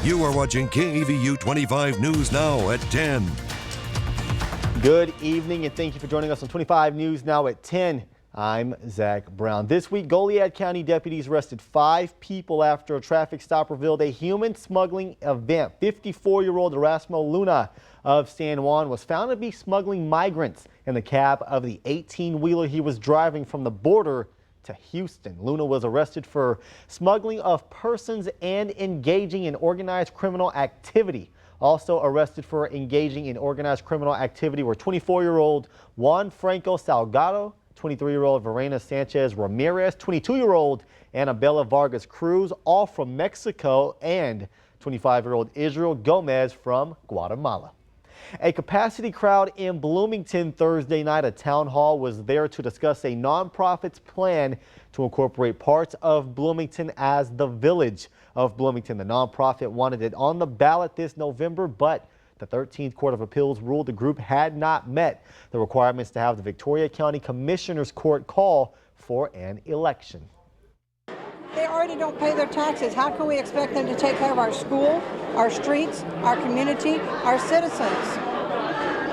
You are watching KVU 25 News Now at 10. Good evening and thank you for joining us on 25 News Now at 10. I'm Zach Brown. This week, Goliad County deputies arrested 5 people after a traffic stop revealed a human smuggling event. 54-year-old Erasmo Luna of San Juan was found to be smuggling migrants in the cab of the 18-wheeler he was driving from the border to Houston. Luna was arrested for smuggling of persons and engaging in organized criminal activity. Also arrested for engaging in organized criminal activity were 24-year-old Juan Franco Salgado, 23-year-old Verena Sanchez Ramirez, 22-year-old Annabella Vargas Cruz, all from Mexico, and 25-year-old Israel Gomez from Guatemala. A capacity crowd in Bloomington Thursday night. A town hall was there to discuss a nonprofit's plan to incorporate parts of Bloomington as the Village of Bloomington. The nonprofit wanted it on the ballot this November, but the 13th Court of Appeals ruled the group had not met the requirements to have the Victoria County Commissioners Court call for an election. They already don't pay their taxes. How can we expect them to take care of our school, our streets, our community, our citizens?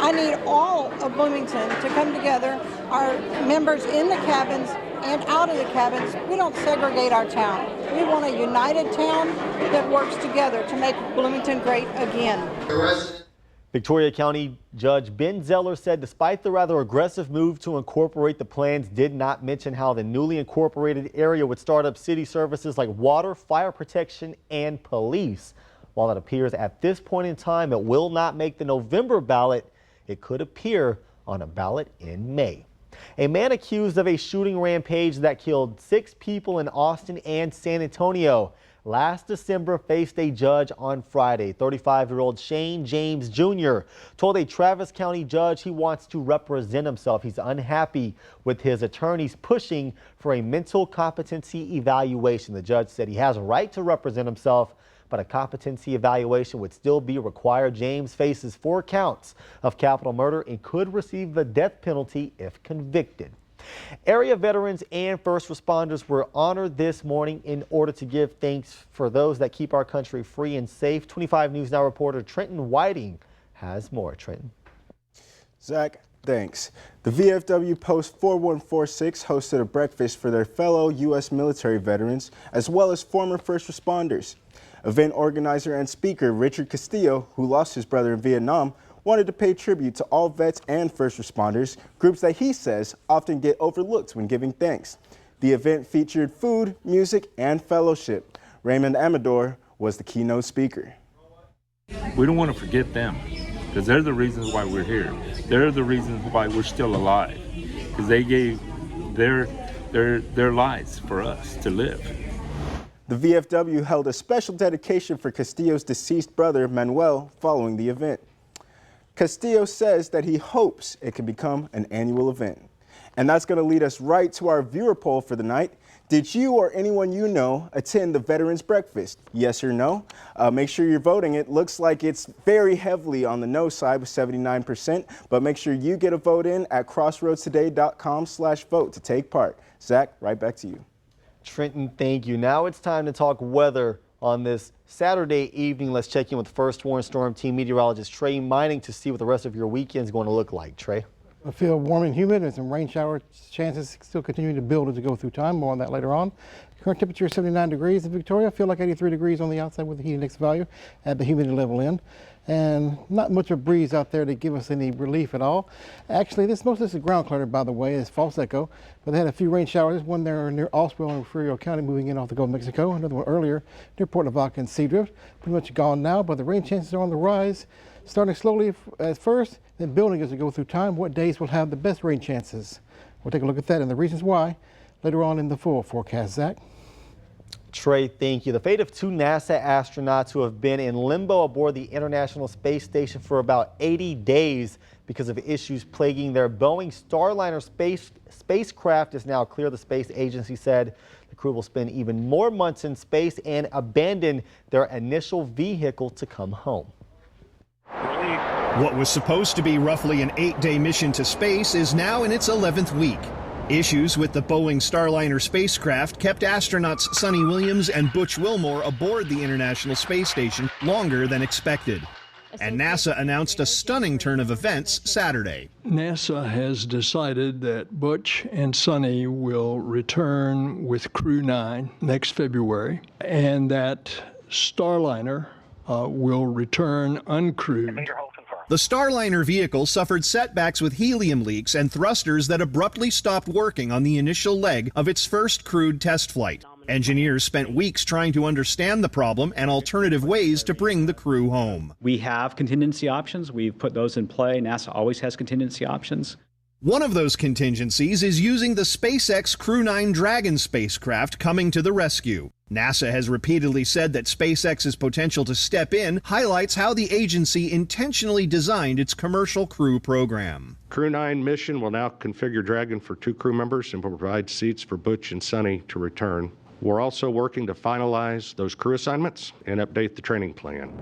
I need all of Bloomington to come together, our members in the cabins and out of the cabins. We don't segregate our town. We want a united town that works together to make Bloomington great again. Victoria County Judge Ben Zeller said despite the rather aggressive move to incorporate the plans, did not mention how the newly incorporated area would start up city services like water, fire protection, and police. While it appears at this point in time it will not make the November ballot, it could appear on a ballot in May. A man accused of a shooting rampage that killed 6 people in Austin and San Antonio last December faced a judge on Friday. 35-year-old Shane James Jr. told a Travis County judge he wants to represent himself. He's unhappy with his attorneys pushing for a mental competency evaluation. The judge said he has a right to represent himself, but a competency evaluation would still be required. James faces 4 counts of capital murder and could receive the death penalty if convicted. Area veterans and first responders were honored this morning in order to give thanks for those that keep our country free and safe. 25 News Now reporter Trenton Whiting has more. Trenton. Zach, thanks. The VFW Post 4146 hosted a breakfast for their fellow U.S. military veterans as well as former first responders. Event organizer and speaker Richard Castillo, who lost his brother in Vietnam, wanted to pay tribute to all vets and first responders, groups that he says often get overlooked when giving thanks. The event featured food, music, and fellowship. Raymond Amador was the keynote speaker. We don't want to forget them because they're the reasons why we're here. They're the reasons why we're still alive because they gave their lives for us to live. The VFW held a special dedication for Castillo's deceased brother, Manuel, following the event. Castillo says that he hopes it can become an annual event. And that's going to lead us right to our viewer poll for the night. Did you or anyone you know attend the Veterans Breakfast? Yes or no? Make sure you're voting. It looks like it's very heavily on the no side with 79%, but make sure you get a vote in at crossroadstoday.com/vote to take part. Zach, right back to you. Trenton, thank you. Now it's time to talk weather on this Saturday evening. Let's check in with First Warn Storm Team meteorologist Trey Mining to see what the rest of your weekend is going to look like. Trey? I feel warm and humid and some rain shower chances still continuing to build as we go through time. More on that later on. Current temperature is 79 degrees in Victoria. I feel like 83 degrees on the outside with the heat index value at the humidity level in. And not much of a breeze out there to give us any relief at all. Actually, most of this is ground cluttered, by the way, is false echo. But they had a few rain showers. There's one there near Allswell in Frio County moving in off the Gulf of Mexico. Another one earlier near Port Lavaca and Seadrift. Pretty much gone now, but the rain chances are on the rise. Starting slowly at first, then building as we go through time. What days will have the best rain chances? We'll take a look at that and the reasons why later on in the full forecast. Zach? Trey, thank you. The fate of 2 NASA astronauts who have been in limbo aboard the International Space Station for about 80 days because of issues plaguing their Boeing Starliner spacecraft is now clear. The space agency said the crew will spend even more months in space and abandon their initial vehicle to come home. What was supposed to be roughly an 8-day mission to space is now in its 11th week. Issues with the Boeing Starliner spacecraft kept astronauts Sonny Williams and Butch Wilmore aboard the International Space Station longer than expected. And NASA announced a stunning turn of events Saturday. NASA has decided that Butch and Sonny will return with Crew 9 next February, and that Starliner will return uncrewed. The Starliner vehicle suffered setbacks with helium leaks and thrusters that abruptly stopped working on the initial leg of its first crewed test flight. Engineers spent weeks trying to understand the problem and alternative ways to bring the crew home. We have contingency options. We've put those in play. NASA always has contingency options. One of those contingencies is using the SpaceX Crew 9 Dragon spacecraft coming to the rescue. NASA has repeatedly said that SpaceX's potential to step in highlights how the agency intentionally designed its commercial crew program. Crew 9 mission will now configure Dragon for 2 crew members and will provide seats for Butch and Sonny to return. We're also working to finalize those crew assignments and update the training plan.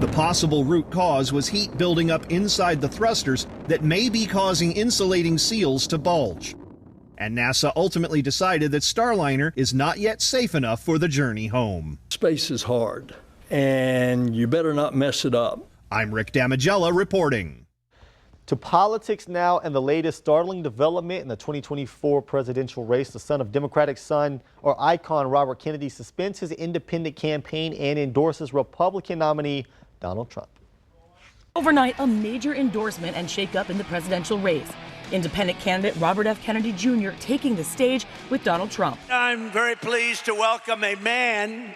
The possible root cause was heat building up inside the thrusters that may be causing insulating seals to bulge. And NASA ultimately decided that Starliner is not yet safe enough for the journey home. Space is hard, and you better not mess it up. I'm Rick Damigella reporting. To politics now, and the latest startling development in the 2024 presidential race. The son of Democratic icon Robert Kennedy suspends his independent campaign and endorses Republican nominee Donald Trump. Overnight, a major endorsement and shakeup in the presidential race. Independent candidate Robert F. Kennedy Jr. taking the stage with Donald Trump. I'm very pleased to welcome a man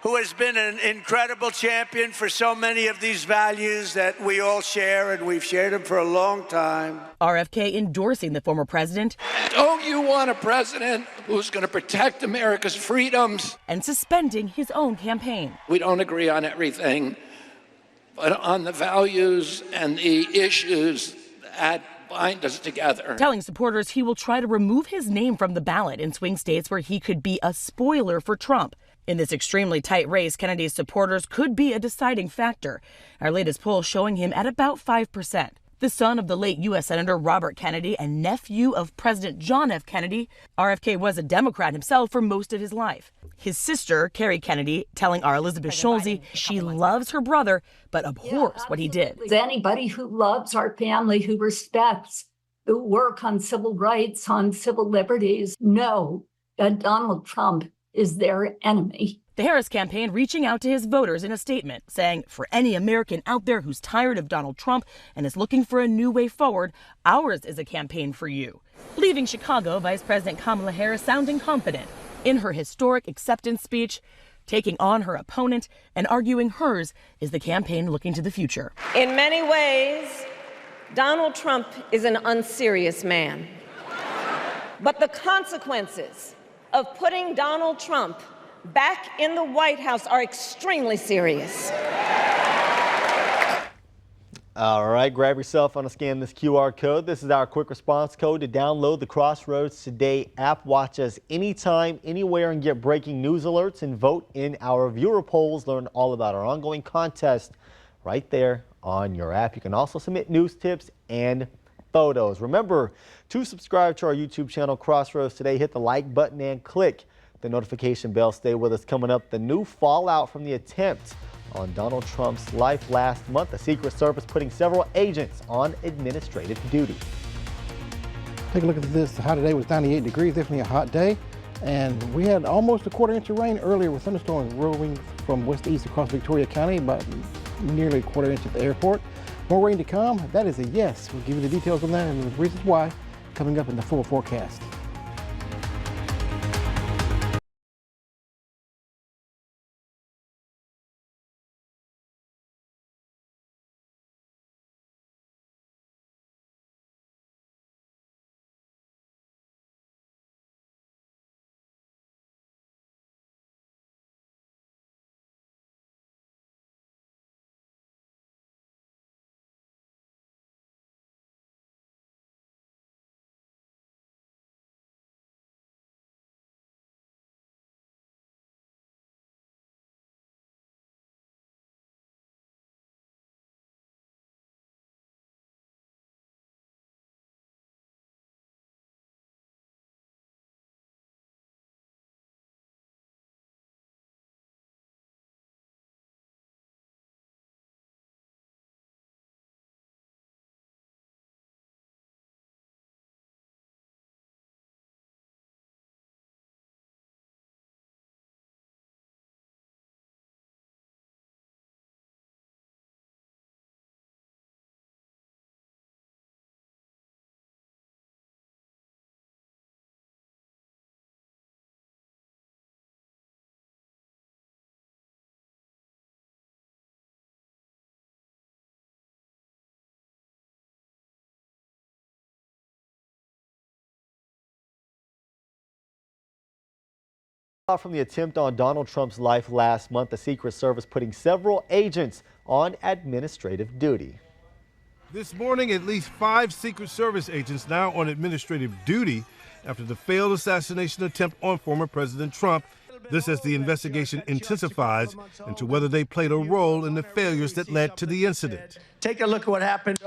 who has been an incredible champion for so many of these values that we all share, and we've shared them for a long time. RFK endorsing the former president. Don't you want a president who's going to protect America's freedoms? And suspending his own campaign. We don't agree on everything, but on the values and the issues that bind us together. Telling supporters he will try to remove his name from the ballot in swing states where he could be a spoiler for Trump. In this extremely tight race, Kennedy's supporters could be a deciding factor. Our latest poll showing him at about 5%. The son of the late U.S. Senator Robert Kennedy and nephew of President John F. Kennedy, RFK was a Democrat himself for most of his life. His sister, Carrie Kennedy, telling our Elizabeth Schulze she loves her brother but abhors what he did. Anybody who loves our family, who respects the work on civil rights, on civil liberties, know that Donald Trump is their enemy. The Harris campaign reaching out to his voters in a statement saying, for any American out there who's tired of Donald Trump and is looking for a new way forward, ours is a campaign for you. Leaving Chicago, Vice President Kamala Harris sounding confident in her historic acceptance speech, taking on her opponent and arguing hers is the campaign looking to the future. In many ways, Donald Trump is an unserious man. But the consequences of putting Donald Trump back in the White House are extremely serious. All right, grab your cell phone and scan this QR code. This is our quick response code to download the Crossroads Today app. Watch us anytime, anywhere, and get breaking news alerts and vote in our viewer polls. Learn all about our ongoing contest right there on your app. You can also submit news tips and photos. Remember to subscribe to our YouTube channel, Crossroads Today. Hit the like button and click the notification bell. Stay with us. Coming up, the new fallout from the attempt on Donald Trump's life last month. The Secret Service putting several agents on administrative duty. Take a look at this. The high today was 98 degrees, definitely a hot day. And we had almost a quarter-inch of rain earlier with thunderstorms rolling from west to east across Victoria County, about nearly a quarter-inch at the airport. More rain to come. That is a yes. We'll give you the details on that and the reasons why coming up in the full forecast. From the attempt on Donald Trump's life last month, the Secret Service putting several agents on administrative duty. This morning, at least 5 Secret Service agents now on administrative duty after the failed assassination attempt on former President Trump. This as the investigation intensifies into whether they played a role in the failures that led to the incident. Take a look at what happened.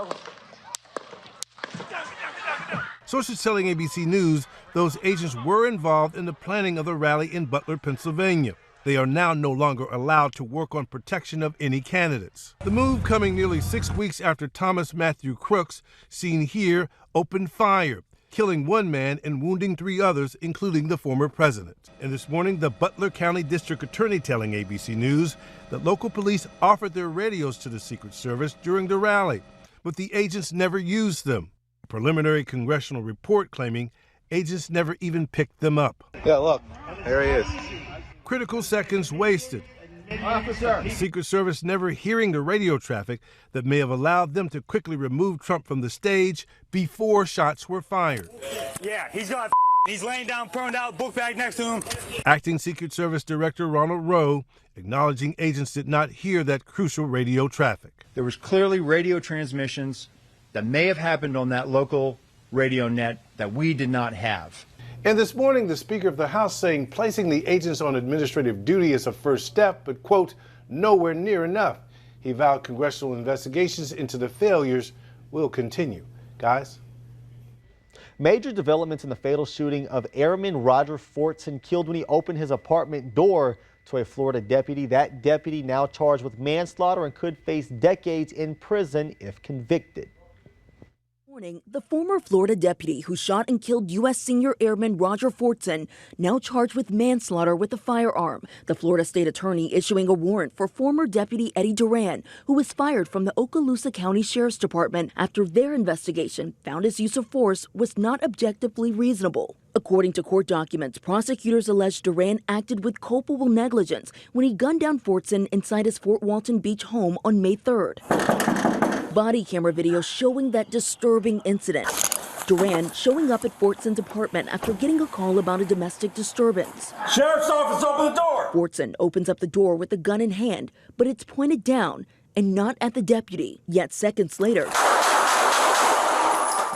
Sources telling ABC News those agents were involved in the planning of the rally in Butler, Pennsylvania. They are now no longer allowed to work on protection of any candidates. The move coming nearly 6 weeks after Thomas Matthew Crooks, seen here, opened fire, killing 1 man and wounding 3 others, including the former president. And this morning, the Butler County District Attorney telling ABC News that local police offered their radios to the Secret Service during the rally, but the agents never used them. A preliminary congressional report claiming agents never even picked them up. Yeah, look, there he is. Critical seconds wasted. Officer. The Secret Service never hearing the radio traffic that may have allowed them to quickly remove Trump from the stage before shots were fired. Yeah, he's laying down, prone out, book bag next to him. Acting Secret Service Director Ronald Rowe acknowledging agents did not hear that crucial radio traffic. There was clearly radio transmissions that may have happened on that local radio net that we did not have. And this morning, the Speaker of the House saying placing the agents on administrative duty is a first step, but, quote, nowhere near enough. He vowed congressional investigations into the failures will continue. Guys? Major developments in the fatal shooting of Airman Roger Fortson, killed when he opened his apartment door to a Florida deputy. That deputy now charged with manslaughter and could face decades in prison if convicted. The former Florida deputy who shot and killed U.S. Senior Airman Roger Fortson, now charged with manslaughter with a firearm. The Florida State Attorney issuing a warrant for former Deputy Eddie Duran, who was fired from the Okaloosa County Sheriff's Department after their investigation found his use of force was not objectively reasonable. According to court documents, prosecutors allege Duran acted with culpable negligence when he gunned down Fortson inside his Fort Walton Beach home on May 3rd. Body camera video showing that disturbing incident. Duran showing up at Fortson's apartment after getting a call about a domestic disturbance. Sheriff's office, open the door! Fortson opens up the door with the gun in hand, but it's pointed down and not at the deputy. Yet seconds later,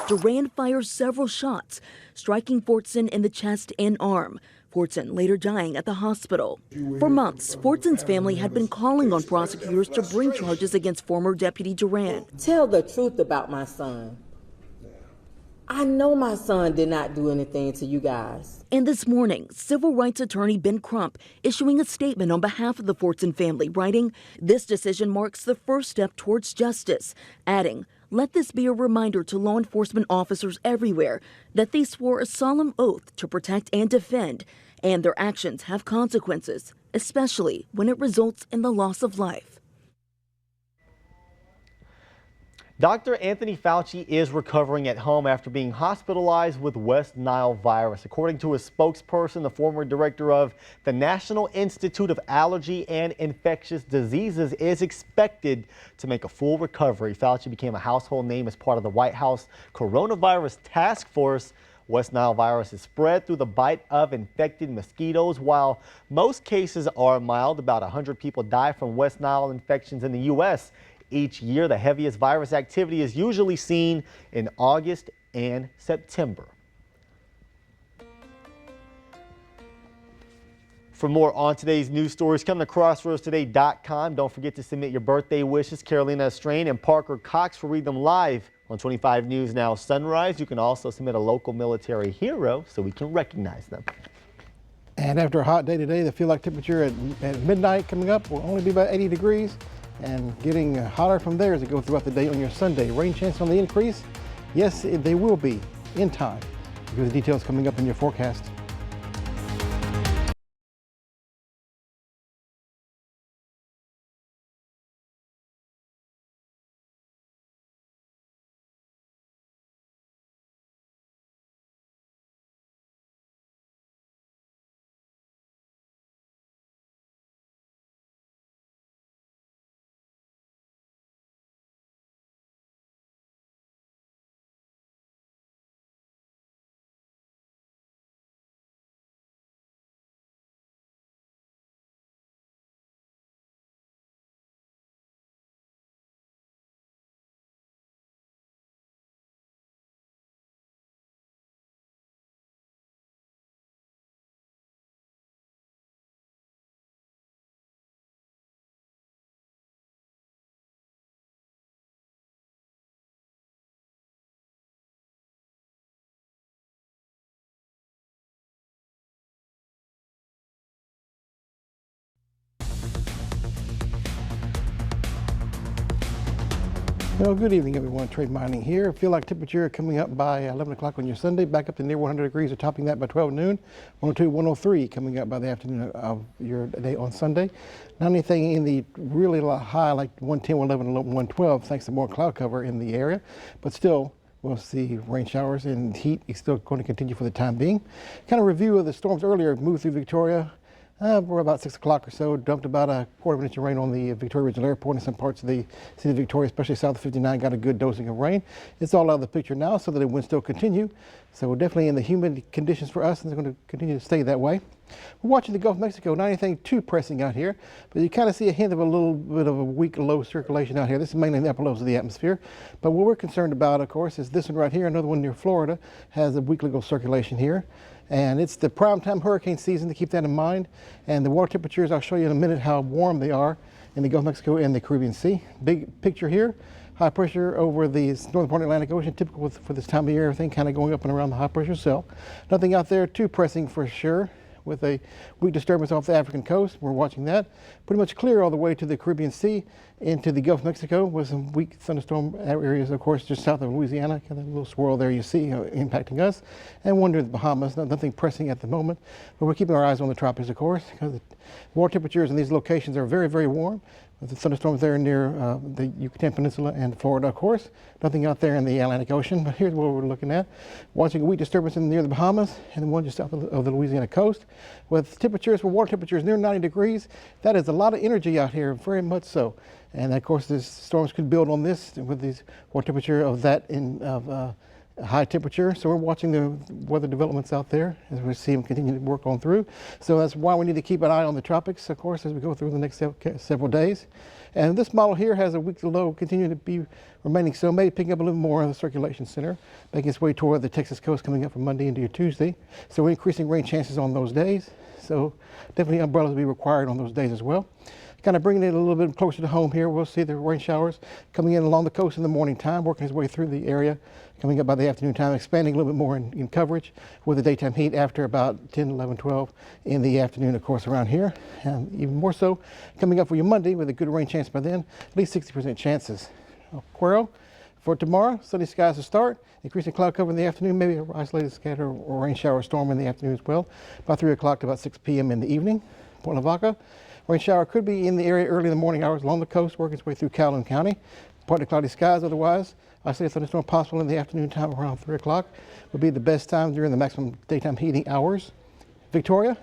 Duran fires several shots, striking Fortson in the chest and arm. Fortson later dying at the hospital. For months, Fortson's family had been calling on prosecutors to bring charges against former Deputy Duran. Tell the truth about my son. I know my son did not do anything to you guys. And this morning, civil rights attorney Ben Crump issuing a statement on behalf of the Fortson family, writing, "This decision marks the first step towards justice," adding, "Let this be a reminder to law enforcement officers everywhere that they swore a solemn oath to protect and defend, and their actions have consequences, especially when it results in the loss of life." Dr. Anthony Fauci is recovering at home after being hospitalized with West Nile virus. According to his spokesperson, the former director of the National Institute of Allergy and Infectious Diseases is expected to make a full recovery. Fauci became a household name as part of the White House Coronavirus Task Force. West Nile virus is spread through the bite of infected mosquitoes. While most cases are mild, about 100 people die from West Nile infections in the U.S. each year. The heaviest virus activity is usually seen in August and September. For more on today's news stories, come to crossroadstoday.com. Don't forget to submit your birthday wishes. Carolina Strain and Parker Cox will read them live on 25 News Now Sunrise. You can also submit a local military hero so we can recognize them. And after a hot day today, the feel-like temperature at midnight coming up will only be about 80 degrees. And getting hotter from there as it goes throughout the day on your Sunday. Rain chance on the increase? Yes, they will be in time. Here's the details coming up in your forecast. Well, good evening, everyone. Trade Mining here. Feel like temperature coming up by 11 o'clock on your Sunday, back up to near 100 degrees, or topping that by 12 noon. 102, 103 coming up by the afternoon of your day on Sunday. Not anything in the really high like 110, 111, 112, thanks to more cloud cover in the area, but still. We'll see rain showers and heat is still going to continue for the time being. Kind of review of the storms earlier moved through Victoria. We're about 6 o'clock or so, dumped about a quarter of an inch of rain on the Victoria Regional Airport and some parts of the city of Victoria, especially south of 59, got a good dosing of rain. It's all out of the picture now, so that it will still continue. So we're definitely in the humid conditions for us, and it's going to continue to stay that way. We're watching the Gulf of Mexico, not anything too pressing out here, but you kind of see a hint of a little bit of a weak low circulation out here. This is mainly in the upper levels of the atmosphere. But what we're concerned about, of course, is this one right here. Another one near Florida has a weak low circulation here. And it's the prime time hurricane season, to keep that in mind. And the water temperatures, I'll show you in a minute how warm they are in the Gulf of Mexico and the Caribbean Sea. Big picture here. High pressure over the northern part of the Atlantic Ocean, typical for this time of year, everything kind of going up and around the high pressure cell. Nothing out there too pressing for sure, with a weak disturbance off the African coast. We're watching that. Pretty much clear all the way to the Caribbean Sea into the Gulf of Mexico, with some weak thunderstorm areas, of course, just south of Louisiana. Kind of a little swirl there you see impacting us. And one near the Bahamas. Nothing pressing at the moment, but we're keeping our eyes on the tropics, of course, because the water temperatures in these locations are very, very warm. The thunderstorms there near the Yucatan Peninsula and Florida, of course. Nothing out there in the Atlantic Ocean, but here's what we're looking at. Watching a weak disturbance near the Bahamas, and then one just south of the Louisiana coast, with temperatures, for water temperatures near 90 degrees. That is a lot of energy out here, very much so. And of course, these storms could build on this with these water temperature of that high temperature. So we're watching the weather developments out there as we see them continue to work on through. So that's why we need to keep an eye on the tropics, of course, as we go through the next several days. And this model here has a weak to low continuing to be remaining so, maybe picking up a little more on the circulation center, making its way toward the Texas coast coming up from Monday into your Tuesday. So we're increasing rain chances on those days. So definitely umbrellas will be required on those days as well. Kind of bringing it a little bit closer to home here, we'll see the rain showers coming in along the coast in the morning time, working its way through the area, coming up by the afternoon time, expanding a little bit more in coverage with the daytime heat after about 10, 11, 12 in the afternoon, of course, around here. And even more so coming up for your Monday with a good rain chance by then, at least 60% chances. Aquaro, for tomorrow, sunny skies to start, increasing cloud cover in the afternoon, maybe an isolated scatter or rain shower storm in the afternoon as well, about 3 o'clock to about 6 p.m. in the evening. Point Lavaca. Rain shower could be in the area early in the morning hours along the coast, working its way through Calhoun County. Partly cloudy skies otherwise. Isolated thunderstorm possible in the afternoon time around 3 o'clock. Would be the best time during the maximum daytime heating hours. Victoria,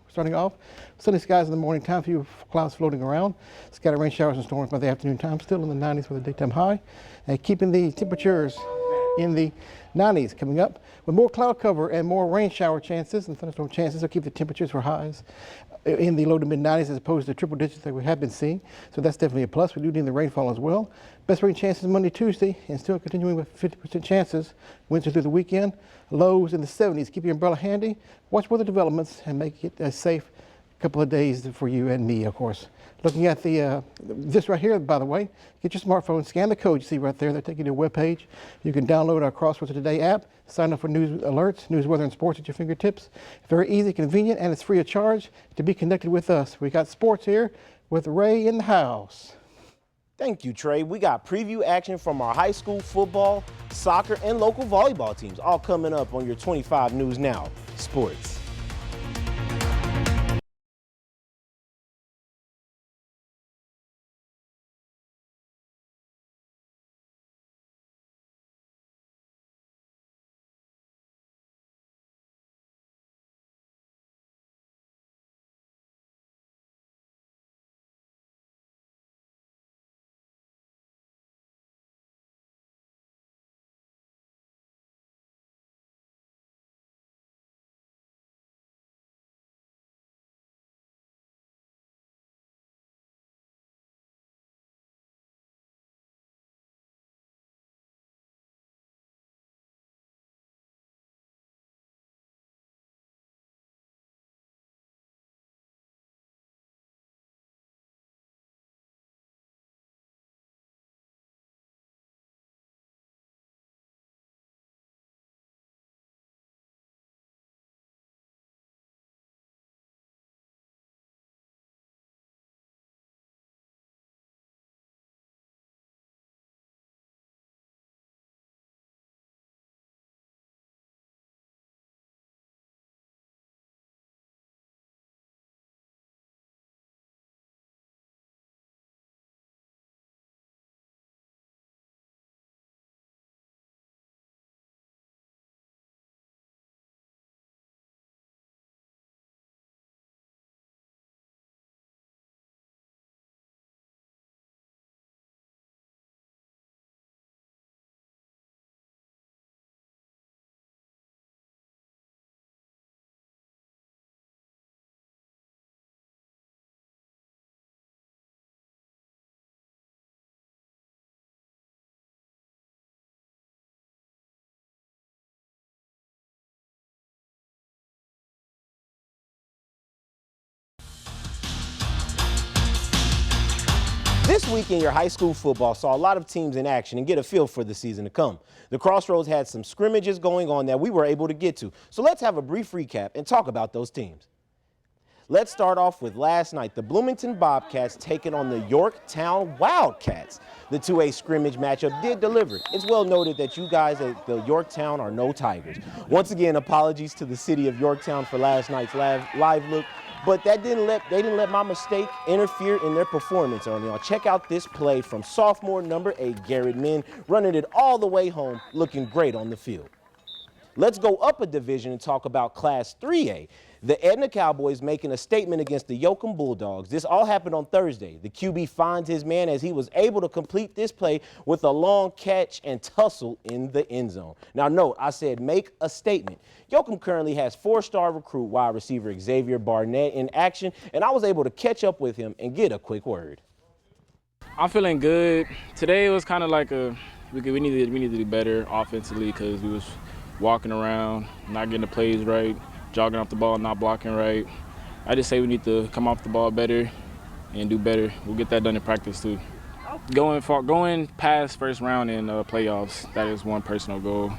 starting off, sunny skies in the morning time, few clouds floating around. Scattered rain showers and storms by the afternoon time, still in the 90s for the daytime high. And keeping the temperatures in the 90s coming up with more cloud cover and more rain shower chances and thunderstorm chances. Will keep the temperatures for highs in the low to mid 90s as opposed to triple digits that we have been seeing. So that's definitely a plus. We do need the rainfall as well. Best rain chances Monday, Tuesday, and still continuing with 50% chances Wednesday through the weekend. Lows in the 70s. Keep your umbrella handy. Watch weather developments and make it a safe couple of days for you and me, of course. Looking at this right here, by the way, get your smartphone, scan the code you see right there. They'll take you to a web page. You can download our Crossroads Today app, sign up for news alerts, news, weather, and sports at your fingertips. Very easy, convenient, and it's free of charge to be connected with us. We got sports here with Ray in the house. Thank you, Trey. We got preview action from our high school football, soccer, and local volleyball teams, all coming up on your 25 News Now Sports. This weekend, your high school football saw a lot of teams in action and get a feel for the season to come. The Crossroads had some scrimmages going on that we were able to get to. So let's have a brief recap and talk about those teams. Let's start off with last night. The Bloomington Bobcats taking on the Yorktown Wildcats. The 2A scrimmage matchup did deliver. It's well noted that you guys at the Yorktown are no Tigers. Once again, apologies to the city of Yorktown for last night's live look, but they didn't let my mistake interfere in their performance early on. Check out this play from sophomore number 8, Garrett Min, running it all the way home, looking great on the field. Let's go up a division and talk about Class 3A. The Edna Cowboys making a statement against the Yoakum Bulldogs. This all happened on Thursday. The QB finds his man as he was able to complete this play with a long catch and tussle in the end zone. Now note, I said make a statement. Yoakum currently has 4-star recruit wide receiver Xavier Barnett in action, and I was able to catch up with him and get a quick word. I'm feeling good. Today was kind of like we needed to do better offensively because we was walking around, not getting the plays right, jogging off the ball, not blocking right. I just say we need to come off the ball better and do better. We'll get that done in practice too. Going past first round in playoffs, that is one personal goal.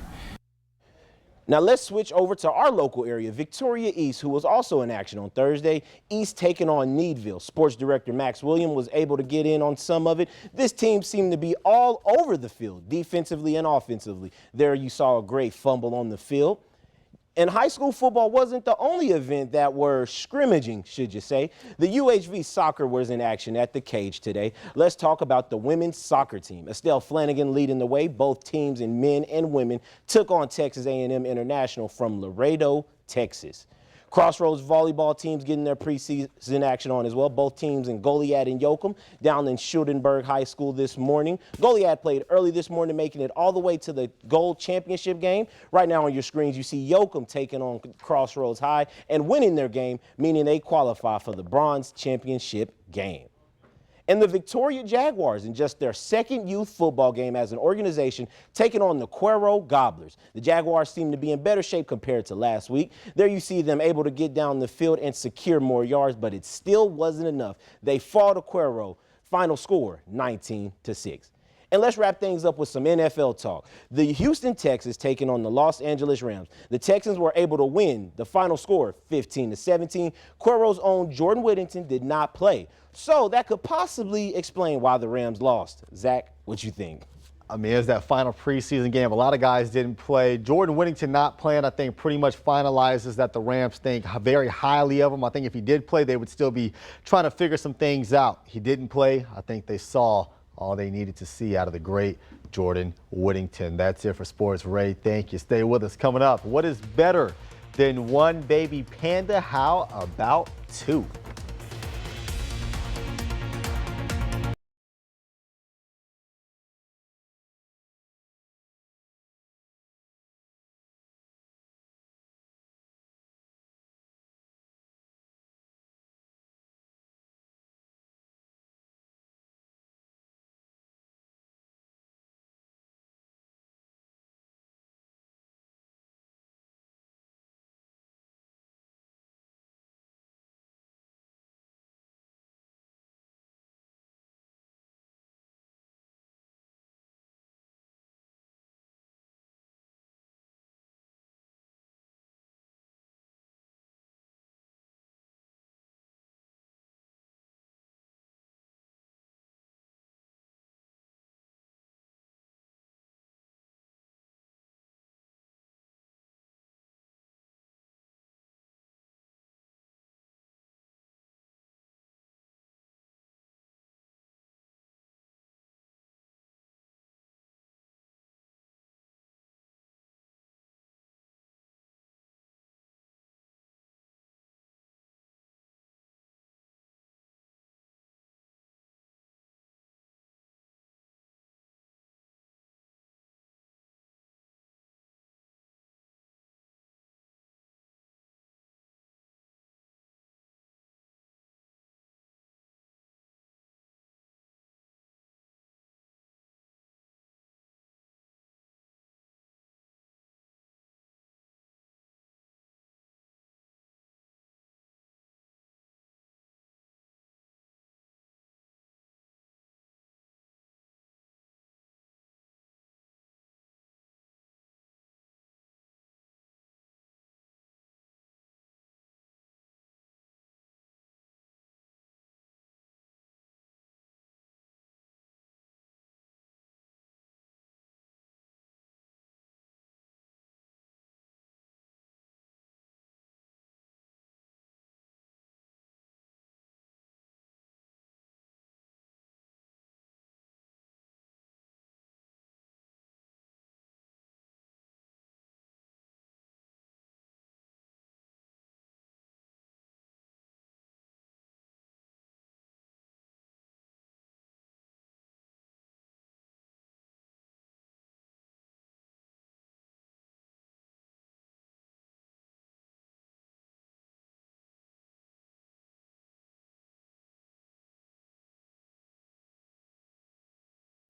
Now let's switch over to our local area, Victoria East, who was also in action on Thursday. East taking on Needville. Sports director Max William was able to get in on some of it. This team seemed to be all over the field, defensively and offensively. There you saw a great fumble on the field. And high school football wasn't the only event that were scrimmaging, should you say. The UHV soccer was in action at the Cage today. Let's talk about the women's soccer team. Estelle Flanagan leading the way. Both teams in men and women took on Texas A&M International from Laredo, Texas. Crossroads volleyball teams getting their preseason action on as well. Both teams in Goliad and Yoakum down in Schulenburg High School this morning. Goliad played early this morning, making it all the way to the Gold Championship game. Right now on your screens, you see Yoakum taking on Crossroads High and winning their game, meaning they qualify for the Bronze Championship game. And the Victoria Jaguars in just their second youth football game as an organization taking on the Cuero Gobblers. The Jaguars seem to be in better shape compared to last week. There you see them able to get down the field and secure more yards, but it still wasn't enough. They fall to Cuero. Final score 19-6. And let's wrap things up with some NFL talk. The Houston Texans taking on the Los Angeles Rams. The Texans were able to win. The final score 15-17. Cuero's own Jordan Whittington did not play. So that could possibly explain why the Rams lost. Zach, what you think? I mean, it was that final preseason game. A lot of guys didn't play. Jordan Whittington not playing, I think, pretty much finalizes that the Rams think very highly of him. I think if he did play, they would still be trying to figure some things out. He didn't play. I think they saw all they needed to see out of the great Jordan Whittington. That's it for Sports. Ray, thank you. Stay with us. Coming up, what is better than one baby panda? How about two?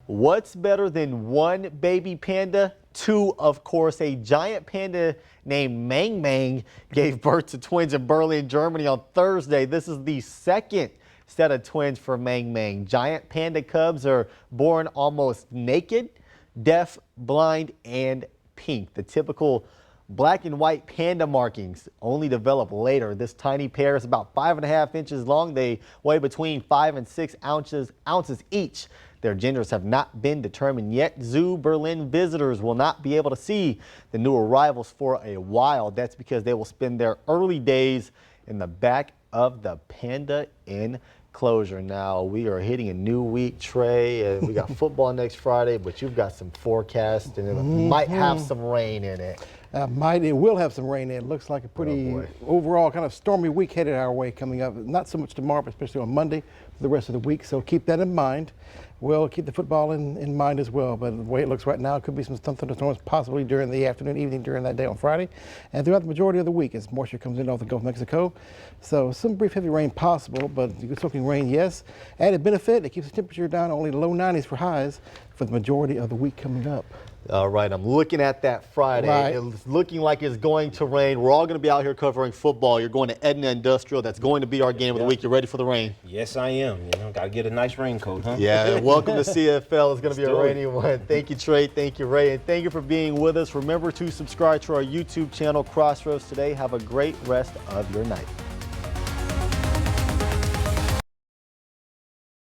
What's better than one baby panda? Two, of course. A giant panda named Mang Mang gave birth to twins in Berlin, Germany on Thursday. This is the second set of twins for Mang Mang. Giant panda cubs are born almost naked, deaf, blind, and pink. The typical black and white panda markings only develop later. This tiny pair is about 5.5 inches long. They weigh between 5 and 6 ounces each. Their genders have not been determined yet. Zoo Berlin visitors will not be able to see the new arrivals for a while. That's because they will spend their early days in the back of the panda enclosure. Now, we are hitting a new week, Trey, and we got football next Friday, but you've got some forecast, and it might have some rain in it. It will have some rain in. It looks like a pretty overall kind of stormy week headed our way coming up. Not so much tomorrow, but especially on Monday for the rest of the week. So keep that in mind. We'll keep the football in mind as well. But the way it looks right now, it could be some thunderstorms possibly during the afternoon, evening during that day on Friday. And throughout the majority of the week as moisture comes in off the Gulf of Mexico. So some brief heavy rain possible, but good soaking rain, yes. Added benefit, it keeps the temperature down only low 90s for highs for the majority of the week coming up. All right, I'm looking at that Friday. Right. It's looking like it's going to rain. We're all going to be out here covering football. You're going to Edna Industrial. That's going to be our game of the week. You ready for the rain? Yes, I am. You know, got to get a nice raincoat, huh? Yeah, welcome to CFL. It's going to be a do it. rainy one. Thank you, Trey. Thank you, Ray. And thank you for being with us. Remember to subscribe to our YouTube channel, Crossroads Today. Have a great rest of your night.